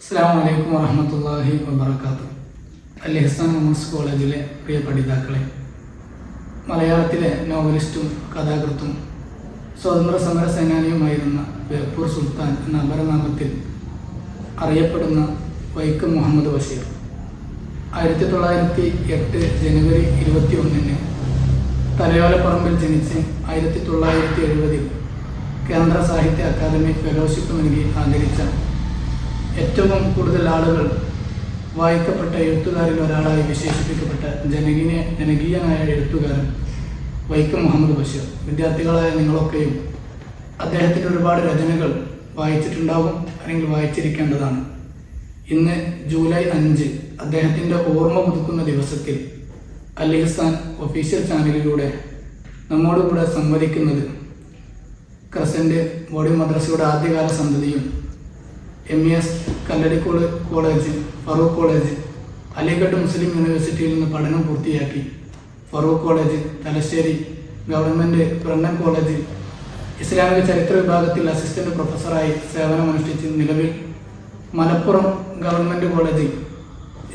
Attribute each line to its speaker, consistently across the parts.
Speaker 1: അസ്സലാമു അലൈക്കും വറഹ്മത്തുള്ളാഹി വബറകാതുഹു. അൽ ഇഹ്സാൻ വുമൻസ് കോളേജിലെ പ്രിയ പഠിതാക്കളെ, മലയാളത്തിലെ നോവലിസ്റ്റും കഥാകൃത്തും സ്വാതന്ത്ര്യ സമര സേനാനിയുമായിരുന്ന ബേപ്പൂർ സുൽത്താൻ എന്ന അപരനാമത്തിൽ അറിയപ്പെടുന്ന വൈക്കം മുഹമ്മദ് ബഷീർ 1908 ജനുവരി 21 തലയോലപ്പറമ്പിൽ ജനിച്ച് 1970 കേന്ദ്ര സാഹിത്യ അക്കാദമി ഫെലോഷിപ്പ് നൽകി ആദരിച്ച ഏറ്റവും കൂടുതൽ ആളുകൾ വായിക്കപ്പെട്ട എഴുത്തുകാരിൽ ഒരാളായി വിശേഷിപ്പിക്കപ്പെട്ട ജനകീയനായ എഴുത്തുകാരൻ വൈക്കം മുഹമ്മദ് ബഷീർ. വിദ്യാർത്ഥികളായ നിങ്ങളൊക്കെയും അദ്ദേഹത്തിൻ്റെ ഒരുപാട് രചനകൾ വായിച്ചിട്ടുണ്ടാകും, അല്ലെങ്കിൽ വായിച്ചിരിക്കേണ്ടതാണ്. ഇന്ന് ജൂലൈ 5 അദ്ദേഹത്തിൻ്റെ ഓർമ്മ പുതുക്കുന്ന ദിവസത്തിൽ അൽ ഇഹ്സാൻ ഒഫീഷ്യൽ ചാനലിലൂടെ നമ്മോടുകൂടെ സംവദിക്കുന്നത് ക്രസൻറ്റ് ബോഡി മദ്രസയുടെ ആദ്യകാല സന്തതിയും MES Kalladikode college, Farook college, Aligarh Muslim യൂണിവേഴ്സിറ്റിയിൽ നിന്ന് പഠനം പൂർത്തിയാക്കി Farook college, Thalassery government Brennen college ഇസ്ലാമിക ചരിത്ര വിഭാഗത്തിൽ അസിസ്റ്റന്റ് പ്രൊഫസറായി സേവനമനുഷ്ഠിച്ച് നിലവിൽ മലപ്പുറം ഗവൺമെൻറ് കോളേജിൽ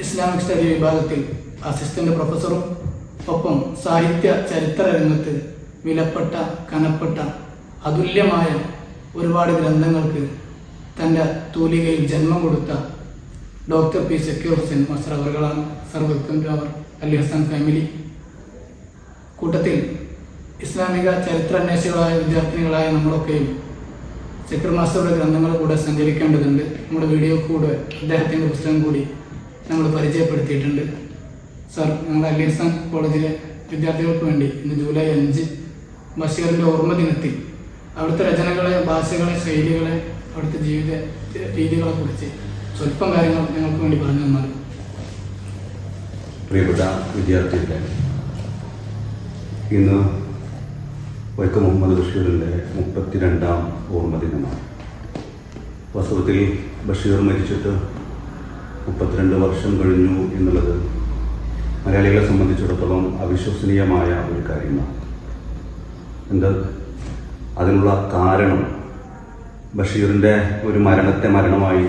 Speaker 1: ഇസ്ലാമിക് സ്റ്റഡി വിഭാഗത്തിൽ അസിസ്റ്റന്റ് പ്രൊഫസറും ഒപ്പം സാഹിത്യ ചരിത്ര രംഗത്ത് വിലപ്പെട്ട കനപ്പെട്ട അതുല്യമായ ഒരുപാട് ഗ്രന്ഥങ്ങൾക്ക് തൻ്റെ തൂലികയിൽ ജന്മം കൊടുത്ത doctor P Zakir Hussain master അവർകളാണ്. Sir, welcome to our Al Ihsan family. കൂട്ടത്തിൽ ഇസ്ലാമിക ചരിത്രാന്വേഷികളായ വിദ്യാർത്ഥിനികളായ നമ്മളൊക്കെയും സക്കീർ മാസ്റ്ററുടെ ഗ്രന്ഥങ്ങൾ കൂടെ സഞ്ചരിക്കേണ്ടതുണ്ട്. നമ്മുടെ വീഡിയോ കൂടെ അദ്ദേഹത്തിൻ്റെ പുസ്തകം കൂടി നമ്മൾ പരിചയപ്പെടുത്തിയിട്ടുണ്ട്. സർ, ഞങ്ങളുടെ അൽ ഇഹ്സാൻ കോളേജിലെ വിദ്യാർത്ഥികൾക്ക് വേണ്ടി ഇന്ന് ജൂലൈ 5 ബഷീറിൻ്റെ ഓർമ്മ ദിനത്തിൽ അവിടുത്തെ രചനകളെ, ഭാഷകളെ, ശൈലികളെ, അവിടുത്തെ ജീവിത രീതികളെ കുറിച്ച് സ്വല്പം കാര്യങ്ങൾ ഞങ്ങൾക്ക് വേണ്ടി പറഞ്ഞു തന്നാൽ.
Speaker 2: പ്രിയപ്പെട്ട വിദ്യാർത്ഥികളെ, ഇന്ന് വൈക്കം മുഹമ്മദ് ബഷീറിൻ്റെ 32ാം ഓർമ്മ ദിനമാണ്. വാസ്തവത്തിൽ ബഷീർ മരിച്ചിട്ട് 32 വർഷം കഴിഞ്ഞു എന്നുള്ളത് മലയാളികളെ സംബന്ധിച്ചിടത്തോളം അവിശ്വസനീയമായ ഒരു കാര്യമാണ്. എന്താ അതിനുള്ള കാരണം? ബഷീറിൻ്റെ ഒരു മരണത്തെ മരണമായി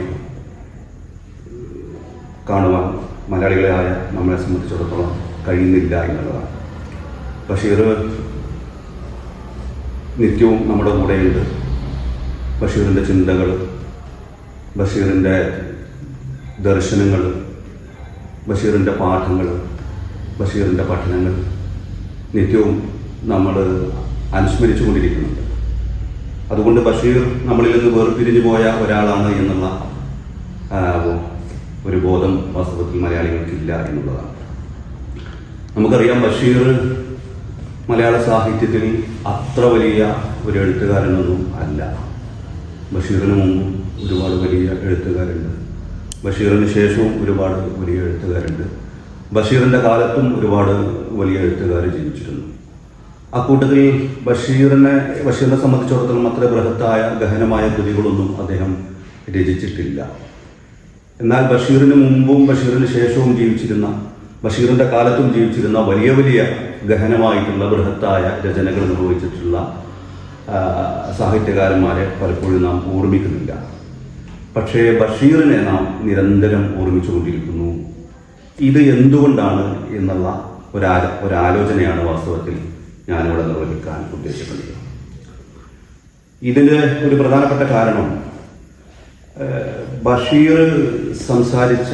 Speaker 2: കാണുവാൻ മലയാളികളായ നമ്മളെ സംബന്ധിച്ചിടത്തോളം കഴിയുന്നില്ല എന്നുള്ളതാണ്. ബഷീർ നിത്യവും നമ്മുടെ കൂടെയുണ്ട്. ബഷീറിൻ്റെ ചിന്തകൾ, ബഷീറിൻ്റെ ദർശനങ്ങൾ, ബഷീറിൻ്റെ പാഠങ്ങൾ, ബഷീറിൻ്റെ പഠനങ്ങൾ നിത്യവും നമ്മൾ അനുസ്മരിച്ചു കൊണ്ടിരിക്കുന്നുണ്ട്. അതുകൊണ്ട് ബഷീർ നമ്മളിൽ നിന്ന് വേർപിരിഞ്ഞു പോയ ഒരാളാണ് എന്നുള്ള ഒരു ബോധം വാസ്തവത്തിൽ മലയാളികൾക്കില്ല എന്നുള്ളതാണ്. നമുക്കറിയാം, ബഷീർ മലയാള സാഹിത്യത്തിൽ അത്ര വലിയ ഒരു എഴുത്തുകാരനൊന്നും അല്ല. ബഷീറിന് മുമ്പും ഒരുപാട് വലിയ എഴുത്തുകാരുണ്ട്, ബഷീറിന് ശേഷവും ഒരുപാട് വലിയ എഴുത്തുകാരുണ്ട്, ബഷീറിൻ്റെ കാലത്തും ഒരുപാട് വലിയ എഴുത്തുകാർ ജനിച്ചിരുന്നു. അക്കൂട്ടത്തിൽ ബഷീറിനെ സംബന്ധിച്ചിടത്തോളം അത്ര ബൃഹത്തായ ഗഹനമായ കൃതികളൊന്നും അദ്ദേഹം രചിച്ചിട്ടില്ല. എന്നാൽ ബഷീറിന് മുമ്പും ബഷീറിന് ശേഷവും ജീവിച്ചിരുന്ന, ബഷീറിൻ്റെ കാലത്തും ജീവിച്ചിരുന്ന വലിയ വലിയ ഗഹനമായിട്ടുള്ള ബൃഹത്തായ രചനകൾ നിർവഹിച്ചിട്ടുള്ള സാഹിത്യകാരന്മാരെ പലപ്പോഴും നാം ഓർമ്മിക്കുന്നില്ല. പക്ഷേ ബഷീറിനെ നാം നിരന്തരം ഓർമ്മിച്ചുകൊണ്ടിരിക്കുന്നു. ഇത് എന്തുകൊണ്ടാണ് എന്നുള്ള ഒരാലോചനയാണ് വാസ്തവത്തിൽ ഞാനിവിടെ നിർവഹിക്കാൻ ഉദ്ദേശിക്കുന്നത്. ഇതിന് ഒരു പ്രധാനപ്പെട്ട കാരണം ബഷീർ സംസാരിച്ച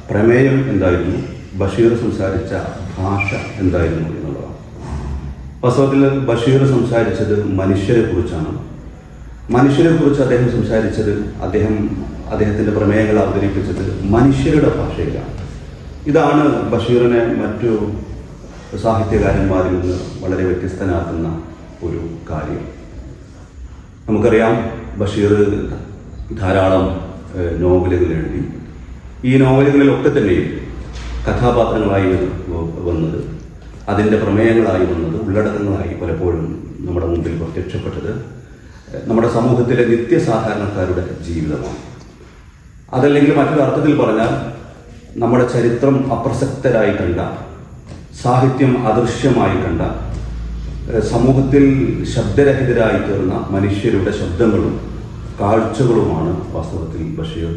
Speaker 2: പ്രമേയം എന്തായിരുന്നു, ബഷീർ സംസാരിച്ച ഭാഷ എന്തായിരുന്നു എന്നുള്ളതാണ്. വാസ്തവത്തിൽ ബഷീർ സംസാരിച്ചത് മനുഷ്യരെ കുറിച്ചാണ്. മനുഷ്യരെക്കുറിച്ച് അദ്ദേഹം സംസാരിച്ചത്, അദ്ദേഹത്തിൻ്റെ പ്രമേയങ്ങൾ അവതരിപ്പിച്ചത് മനുഷ്യരുടെ ഭാഷയിലാണ്. ഇതാണ് ബഷീറിനെ മറ്റു സാഹിത്യകാരന്മാരിൽ നിന്ന് വളരെ വ്യത്യസ്തനാക്കുന്ന ഒരു കാര്യം. നമുക്കറിയാം, ബഷീർ ധാരാളം നോവലുകൾ എഴുതി. ഈ നോവലുകളിലൊക്കെ തന്നെയും കഥാപാത്രങ്ങളായി വന്നത്, അതിൻ്റെ പ്രമേയങ്ങളായി വന്നത്, ഉള്ളടക്കങ്ങളായി പലപ്പോഴും നമ്മുടെ മുമ്പിൽ പ്രത്യക്ഷപ്പെട്ടത് നമ്മുടെ സമൂഹത്തിലെ നിത്യസാധാരണക്കാരുടെ ജീവിതമാണ്. അതല്ലെങ്കിൽ മറ്റൊരു അർത്ഥത്തിൽ പറഞ്ഞാൽ, നമ്മുടെ ചരിത്രം അപ്രസക്തരായി കണ്ട, സാഹിത്യം അദൃശ്യമായി കണ്ട, സമൂഹത്തിൽ ശബ്ദരഹിതരായി തീർന്ന മനുഷ്യരുടെ ശബ്ദങ്ങളും കാഴ്ചകളുമാണ് വാസ്തവത്തിൽ ബഷീർ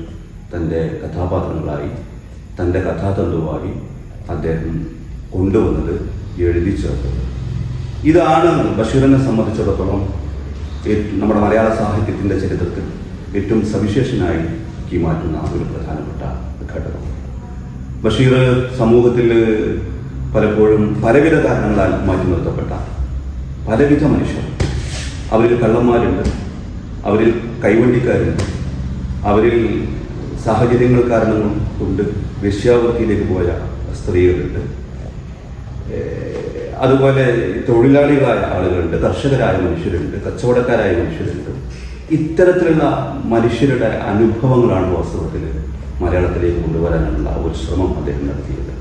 Speaker 2: തൻ്റെ കഥാപാത്രങ്ങളായി തൻ്റെ കഥാതന്തുവായി അദ്ദേഹം കൊണ്ടുവന്നത്, എഴുതി ചേർത്തത്. ഇതാണ് ബഷീറിനെ സംബന്ധിച്ചിടത്തോളം നമ്മുടെ മലയാള സാഹിത്യത്തിൻ്റെ ചരിത്രത്തിൽ ഏറ്റവും സവിശേഷനായി മാറ്റുന്ന ഒരു പ്രധാനപ്പെട്ട ഘടകം. ബഷീർ സമൂഹത്തിൽ പലപ്പോഴും പലവിധ കാരണങ്ങളാൽ മാറ്റി നിർത്തപ്പെട്ട പലവിധ മനുഷ്യർ, അവരിൽ കള്ളന്മാരുണ്ട്, അവരിൽ കൈവണ്ടിക്കാരുണ്ട്, അവരിൽ സാഹചര്യങ്ങൾ കാരണം കൊണ്ട് വേശ്യാവൃത്തിയിലേക്ക് പോയ സ്ത്രീകളുണ്ട്, അതുപോലെ തൊഴിലാളികളായ ആളുകളുണ്ട്, കർഷകരായ മനുഷ്യരുണ്ട്, കച്ചവടക്കാരായ മനുഷ്യരുണ്ട്. ഇത്തരത്തിലുള്ള മനുഷ്യരുടെ അനുഭവങ്ങളാണ് വാസ്തവത്തിൽ മലയാളത്തിലേക്ക് കൊണ്ടുവരാനുള്ള ഒരു ശ്രമം അദ്ദേഹം നടത്തിയത്.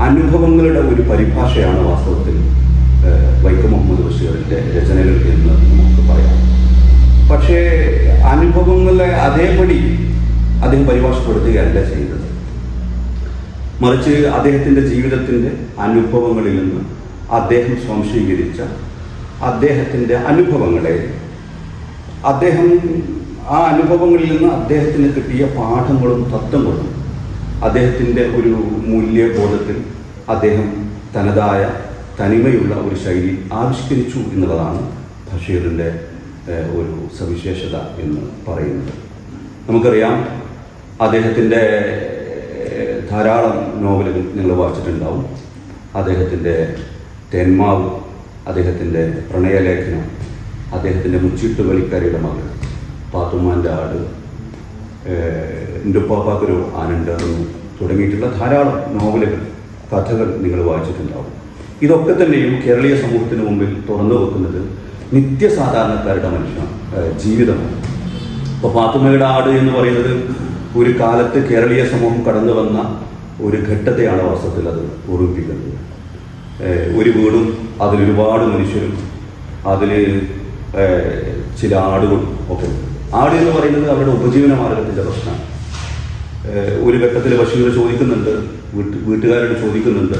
Speaker 2: അനുഭവങ്ങളുടെ ഒരു പരിഭാഷയാണ് വാസ്തവത്തിൽ വൈക്കം മുഹമ്മദ് ബഷീറിൻ്റെ രചനകൾ എന്ന് നമുക്ക് പറയാം. പക്ഷേ അനുഭവങ്ങളെ അതേപടി അദ്ദേഹം പരിഭാഷപ്പെടുത്തുകയല്ല ചെയ്തത്. മറിച്ച് അദ്ദേഹത്തിൻ്റെ ജീവിതത്തിൻ്റെ അനുഭവങ്ങളിൽ നിന്ന് അദ്ദേഹം സ്വാംശീകരിച്ച അദ്ദേഹത്തിൻ്റെ അനുഭവങ്ങളെ, അദ്ദേഹം ആ അനുഭവങ്ങളിൽ നിന്ന് അദ്ദേഹത്തിന് കിട്ടിയ പാഠങ്ങളും തത്വങ്ങളും അദ്ദേഹത്തിൻ്റെ ഒരു മൂല്യബോധത്തിൽ അദ്ദേഹം തനതായ തനിമയുള്ള ഒരു ശൈലി ആവിഷ്കരിച്ചു എന്നുള്ളതാണ് ബഷീറിൻ്റെ ഒരു സവിശേഷത എന്ന് പറയുന്നത്. നമുക്കറിയാം, അദ്ദേഹത്തിൻ്റെ ധാരാളം നോവലുകൾ നിങ്ങൾ വായിച്ചിട്ടുണ്ടാവും. അദ്ദേഹത്തിൻ്റെ തെന്മാവ്, അദ്ദേഹത്തിൻ്റെ പ്രണയലേഖനം, അദ്ദേഹത്തിൻ്റെ മുച്ചീട്ട് കളിക്കാരിയുടെ മകൾ, പാത്തുമ്മാൻ്റെ ആട്, എൻ്റെ ഉപ്പാപ്പാക്കൊരു ആനണ്ട് തുടങ്ങിയിട്ടുള്ള ധാരാളം നോവലുകൾ, കഥകൾ നിങ്ങൾ വായിച്ചിട്ടുണ്ടാവും. ഇതൊക്കെ തന്നെയും കേരളീയ സമൂഹത്തിന് മുമ്പിൽ തുറന്നു വെക്കുന്നത് നിത്യസാധാരണക്കാരുടെ ജീവിതമാണ്. ഇപ്പോൾ പാത്തുമ്മയുടെ ആട് എന്ന് പറയുന്നത് ഒരു കാലത്ത് കേരളീയ സമൂഹം കടന്നു വന്ന ഒരു ഘട്ടത്തെയാണ് വാസ്തവത്തിൽ അത് ഓർമ്മിപ്പിക്കുന്നത്. ഒരു വീടും അതിലൊരുപാട് മനുഷ്യരും അതിൽ ചില ആടുകളും ഒക്കെ. ആട് എന്ന് പറയുന്നത് അവരുടെ ഉപജീവന മാർഗത്തിൻ്റെ പ്രശ്നമാണ്. ഒരു ഘട്ടത്തിൽ ബഷീർ ചോദിക്കുന്നുണ്ട്, വീട്ടുകാരോട് ചോദിക്കുന്നുണ്ട്,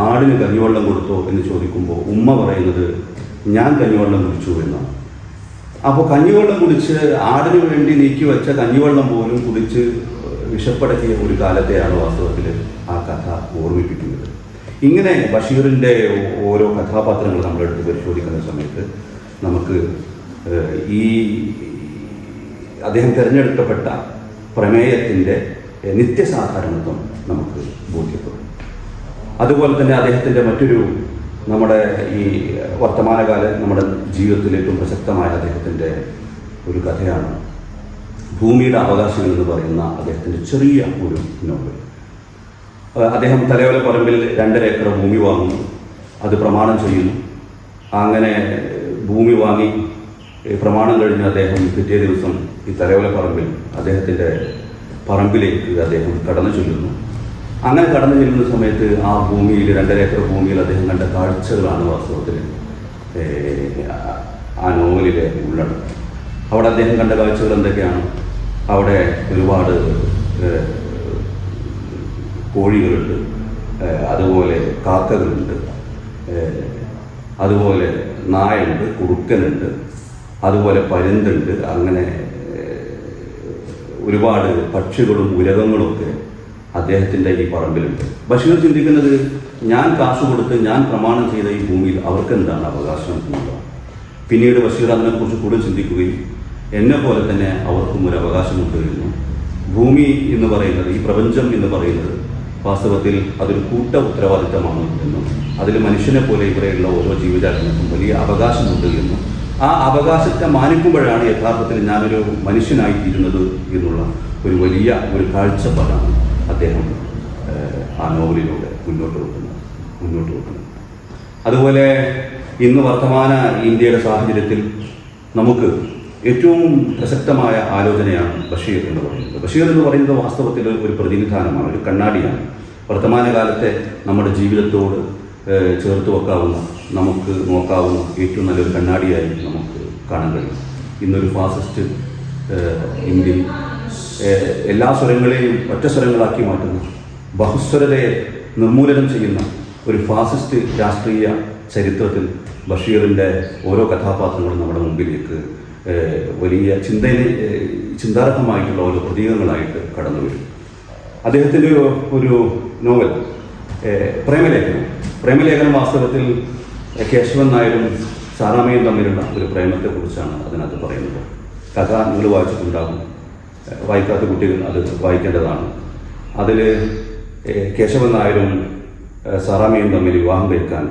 Speaker 2: ആടിന് കഞ്ഞിവെള്ളം കൊടുത്തോ എന്ന് ചോദിക്കുമ്പോൾ ഉമ്മ പറയുന്നത് ഞാൻ കഞ്ഞിവെള്ളം കുടിച്ചു എന്നാണ്. അപ്പോൾ കഞ്ഞിവെള്ളം കുടിച്ച് ആടിന് വേണ്ടി നീക്കി വെച്ച കഞ്ഞിവെള്ളം പോലും കുടിച്ച് വിഷപ്പടക്കിയ ഒരു കാലത്തെയാണ് വാസ്തവത്തിൽ ആ കഥ ഓർമ്മിപ്പിക്കുന്നത്. ഇങ്ങനെ ബഷീറിൻ്റെ ഓരോ കഥാപാത്രങ്ങൾ നമ്മളെടുത്ത് പരിശോധിക്കുന്ന സമയത്ത് നമുക്ക് ഈ അദ്ദേഹം തിരഞ്ഞെടുക്കപ്പെട്ട പ്രമേയത്തിൻ്റെ നിത്യസാധാരണത്വം നമുക്ക് ബോധ്യപ്പെടും. അതുപോലെ തന്നെ അദ്ദേഹത്തിൻ്റെ മറ്റൊരു നമ്മുടെ ഈ വർത്തമാനകാല നമ്മുടെ ജീവിതത്തിൽ ഏറ്റവും പ്രസക്തമായ അദ്ദേഹത്തിൻ്റെ ഒരു കഥയാണ് ഭൂമിയുടെ അവകാശങ്ങൾ എന്ന് പറയുന്ന അദ്ദേഹത്തിൻ്റെ ചെറിയ ഒരു നോവൽ. അദ്ദേഹം തലയോല പറമ്പിൽ 2.5 ഏക്കർ ഭൂമി വാങ്ങുന്നു, അത് പ്രമാണം ചെയ്യുന്നു. അങ്ങനെ ഭൂമി വാങ്ങി പ്രമാണം കഴിഞ്ഞ് അദ്ദേഹം പിറ്റേ ദിവസം ഈ തലയോല പറമ്പിൽ അദ്ദേഹത്തിൻ്റെ പറമ്പിലേക്ക് അദ്ദേഹം കടന്നു ചെല്ലുന്നു. അങ്ങനെ കടന്നു ചെല്ലുന്ന സമയത്ത് ആ ഭൂമിയിൽ 2.5 ഏക്കർ ഭൂമിയിൽ അദ്ദേഹം കണ്ട കാഴ്ചകളാണ് വാസ്തവത്തിൽ ആ നോവലിലെ ഉള്ളത്. അവിടെ അദ്ദേഹം കണ്ട കാഴ്ചകൾ എന്തൊക്കെയാണ്? അവിടെ ഒരുപാട് കോഴികളുണ്ട്, അതുപോലെ കാക്കകളുണ്ട്, അതുപോലെ നായുണ്ട്, കുറുക്കനുണ്ട്, അതുപോലെ പരുന്തുണ്ട്. അങ്ങനെ ഒരുപാട് പക്ഷികളും ഉരകങ്ങളും ഒക്കെ അദ്ദേഹത്തിൻ്റെ ഈ പറമ്പിലുണ്ട്. ബഷീർ ചിന്തിക്കുന്നത്, ഞാൻ കാശ് കൊടുത്ത് ഞാൻ പ്രമാണം ചെയ്ത ഈ ഭൂമിയിൽ അവർക്ക് എന്താണ് അവകാശം എന്നുള്ളതാണ്. പിന്നീട് ബഷീർ അതിനെക്കുറിച്ച് കൂടുതൽ ചിന്തിക്കുകയും എന്നെ പോലെ തന്നെ അവർക്കും ഒരു അവകാശമുണ്ട് എന്നും, ഭൂമി എന്ന് പറയുന്നത്, ഈ പ്രപഞ്ചം എന്ന് പറയുന്നത് വാസ്തവത്തിൽ അതൊരു കൂട്ട ഉത്തരവാദിത്തമാണ് എന്നും, അതിൽ മനുഷ്യനെ പോലെ ഇവിടെയുള്ള ഓരോ ജീവജാലങ്ങൾക്കും വലിയ അവകാശമുണ്ട് എന്നും, ആ അവകാശത്തെ മാനിക്കുമ്പോഴാണ് യഥാർത്ഥത്തിൽ ഞാനൊരു മനുഷ്യനായിത്തീരുന്നത് എന്നുള്ള ഒരു വലിയ ഒരു കാഴ്ചപ്പാടാണ് അദ്ദേഹം ആ നോവലിലൂടെ മുന്നോട്ട് വെക്കുന്നത്. അതുപോലെ ഇന്ന് വർത്തമാന ഇന്ത്യയുടെ സാഹചര്യത്തിൽ നമുക്ക് ഏറ്റവും പ്രസക്തമായ ആലോചനയാണ് ബഷീർ എന്ന് പറയുന്നത്. ബഷീർ എന്ന് പറയുന്നത് വാസ്തവത്തിൽ ഒരു പ്രതിനിധാനമാണ്, ഒരു കണ്ണാടിയാണ്. വർത്തമാനകാലത്തെ നമ്മുടെ ജീവിതത്തോട് ചേർത്ത് വെക്കാവുന്ന, നമുക്ക് നോക്കാവുന്ന ഏറ്റവും നല്ലൊരു കണ്ണാടിയായി നമുക്ക് കാണാൻ കഴിയും. ഇന്നൊരു ഫാസിസ്റ്റ് ഇന്ത്യയിൽ എല്ലാ സ്വരങ്ങളെയും ഒറ്റ സ്വരങ്ങളാക്കി മാറ്റുന്ന, ബഹുസ്വരതയെ നിർമൂലനം ചെയ്യുന്ന ഒരു ഫാസിസ്റ്റ് രാഷ്ട്രീയ ചരിത്രത്തിൽ ബഷീറിൻ്റെ ഓരോ കഥാപാത്രങ്ങളും നമ്മുടെ മുമ്പിലേക്ക് വലിയ ചിന്താർഹമായിട്ടുള്ള ഓരോ പ്രതീകങ്ങളായിട്ട് കടന്നു വരും. അദ്ദേഹത്തിൻ്റെ ഒരു നോവൽ പ്രേമലേഖനം വാസ്തവത്തിൽ കേശവൻ നായരും സാറാമയും തമ്മിലുള്ള ഒരു പ്രേമത്തെക്കുറിച്ചാണ് അതിനകത്ത് പറയുന്നത്. കഥ നിങ്ങൾ വായിച്ചിട്ടുണ്ടാകും, വായിക്കാത്ത കുട്ടികൾ അത് വായിക്കേണ്ടതാണ്. അതിൽ കേശവൻ നായരും സാറാമയും തമ്മിൽ വിവാഹം കഴിക്കാൻ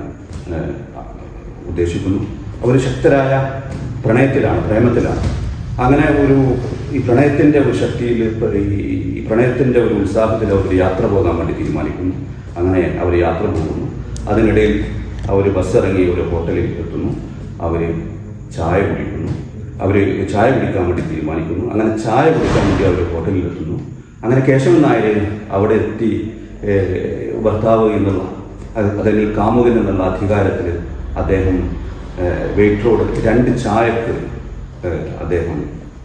Speaker 2: ഉദ്ദേശിക്കുന്നു. അവർ ശക്തരായ പ്രേമത്തിലാണ്. അങ്ങനെ ഈ പ്രണയത്തിൻ്റെ ഒരു ശക്തിയിൽ, ഈ പ്രണയത്തിൻ്റെ ഒരു ഉത്സാഹത്തിൽ അവർ യാത്ര പോകാൻ വേണ്ടി തീരുമാനിക്കുന്നു. അങ്ങനെ അവർ യാത്ര പോകുന്നു. അതിനിടയിൽ അവർ ബസ്സിറങ്ങി ഒരു ഹോട്ടലിൽ എത്തുന്നു. അവർ ചായ കുടിക്കുന്നു. അവർ ചായ കുടിക്കാൻ വേണ്ടി തീരുമാനിക്കുന്നു. അങ്ങനെ ചായ കുടിക്കാൻ വേണ്ടി അവർ ഹോട്ടലിൽ എത്തുന്നു. അങ്ങനെ കേശവൻ നായർ അവിടെ എത്തി ഭർത്താവ് എന്നുള്ള അല്ലെങ്കിൽ കാമുകൻ എന്നുള്ള അധികാരത്തിൽ അദ്ദേഹം വെയിറ്ററോട് 2 ചായക്ക് അദ്ദേഹം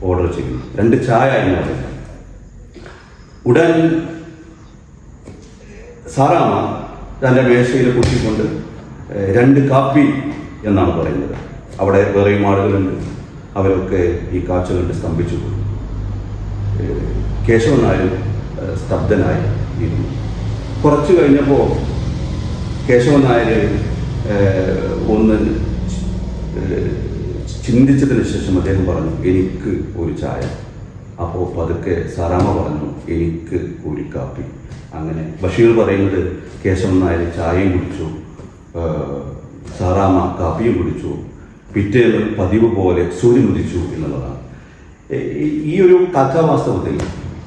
Speaker 2: ഓർഡർ ചെയ്യുന്നു. 2 ചായ എന്ന് പറയുന്നത്. ഉടൻ സാറാമ്മ തൻ്റെ മേശയിൽ കുത്തിക്കൊണ്ട് 2 കാപ്പി എന്നാണ് പറയുന്നത്. അവിടെ വേറെയും ആളുകളുണ്ട്. അവരൊക്കെ ഈ കാഴ്ച കണ്ട് സ്തംഭിച്ചു പോയി. കേശവൻ നായർ സ്തബ്ധനായി ഇരുന്നു. കുറച്ച് കഴിഞ്ഞപ്പോൾ കേശവൻ നായർ ഒന്ന് ചിന്തിച്ചതിന് ശേഷം അദ്ദേഹം പറഞ്ഞു, എനിക്ക് ഒരു ചായ. അപ്പോൾ പതുക്കെ സാറാമ്മ പറഞ്ഞു, എനിക്ക് ഒരു കാപ്പി. അങ്ങനെ ബഷീർ പറയുന്നത് കേശവൻ നായർ ചായയും കുടിച്ചു, സാറാമ്മ കാപ്പിയും കുടിച്ചു. പിറ്റേന്ന് പതിവ് പോലെ സൂര്യൻ ഉദിച്ചു എന്നുള്ളതാണ്. ഈ ഒരു കഥ വാസ്തവത്തിൽ,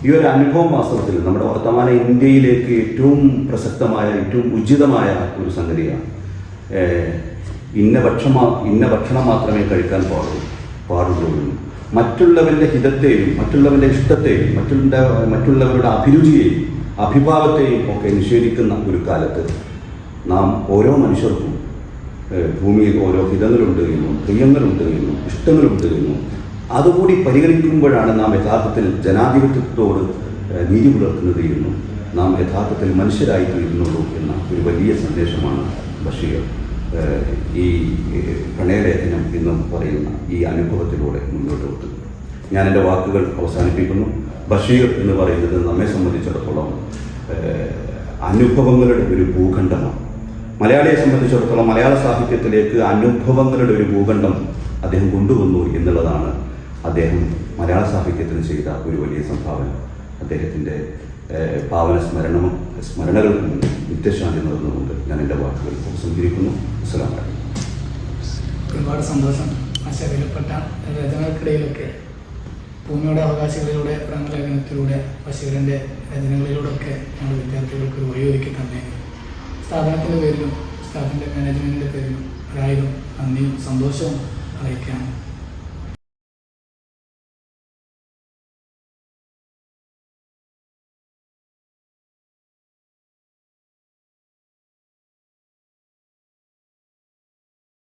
Speaker 2: ഈ ഒരു അനുഭവം വാസ്തവത്തിൽ നമ്മുടെ വർത്തമാന ഇന്ത്യയിലേക്ക് ഏറ്റവും പ്രസക്തമായ, ഏറ്റവും ഉചിതമായ ഒരു സംഗതിയാണ്. ഇന്ന ഭക്ഷണം മാത്രമേ കഴിക്കാൻ പാടുള്ളൂ. മറ്റുള്ളവരുടെ ഹിതത്തെയും മറ്റുള്ളവരുടെ ഇഷ്ടത്തെയും മറ്റുള്ളവരുടെ അഭിരുചിയെയും അഭിഭാവത്തെയും ഒക്കെ നിഷേധിക്കുന്ന ഒരു കാലത്ത് നാം ഓരോ മനുഷ്യർക്കും ഭൂമിയിൽ ഓരോ ഹിതങ്ങളുണ്ട് എന്നും പ്രിയങ്ങളുണ്ട് എന്നും ഇഷ്ടങ്ങളുണ്ട് എന്നും അതുകൂടി പരിഗണിക്കുമ്പോഴാണ് നാം യഥാർത്ഥത്തിൽ ജനാധിപത്യത്തോട് നീതി പുലർത്തുന്നത് എന്നും നാം യഥാർത്ഥത്തിൽ മനുഷ്യരായി തീരുന്നുള്ളൂ എന്ന ഒരു വലിയ സന്ദേശമാണ് ബഷീർ ഈ പ്രണയലേഖനം എന്ന് പറയുന്ന ഈ അനുഭവത്തിലൂടെ മുന്നോട്ട് വെക്കുന്നത്. ഞാൻ എൻ്റെ വാക്കുകൾ അവസാനിപ്പിക്കുന്നു. ബഷീർ എന്ന് പറയുന്നത് നമ്മെ സംബന്ധിച്ചിടത്തോളം അനുഭവങ്ങളുടെ ഒരു ഭൂഖണ്ഡമാണ്. മലയാളിയെ സംബന്ധിച്ചിടത്തോളം മലയാള സാഹിത്യത്തിലേക്ക് അനുഭവങ്ങളുടെ ഒരു ഭൂഖണ്ഡം അദ്ദേഹം കൊണ്ടുവന്നു എന്നുള്ളതാണ് അദ്ദേഹം മലയാള സാഹിത്യത്തിന് ചെയ്ത ഒരു വലിയ സംഭാവന. അദ്ദേഹത്തിൻ്റെ പാവന സ്മരണകൾക്ക് മുന്നിൽ നിത്യശാന്തി നേർന്നുകൊണ്ട് ഞാൻ എൻ്റെ വാക്കുകൾ ഉപസംഹരിക്കുന്നു. അസ്സലാമു അലൈക്കും.
Speaker 1: ഒരുപാട് സന്തോഷം. ആശയ വിലപ്പെട്ട രചനകൾക്കിടയിലൊക്കെ ഭൂമിയുടെ അവകാശികളിലൂടെ പ്രേമലേഖനത്തിലൂടെ ബഷീറിൻ്റെ രചനകളിലൂടെയൊക്കെ ഞങ്ങളുടെ വിദ്യാർത്ഥികൾക്ക് ഒരു വഴിയൊരുക്കി തന്നെ സ്ഥാപനത്തിൻ്റെ പേരിലും സ്റ്റാഫിൻ്റെ മാനേജ്മെൻറ്റിൻ്റെ പേരിലും ഒരായിരം നന്ദിയും സന്തോഷവും അറിയിക്കുകയാണ്.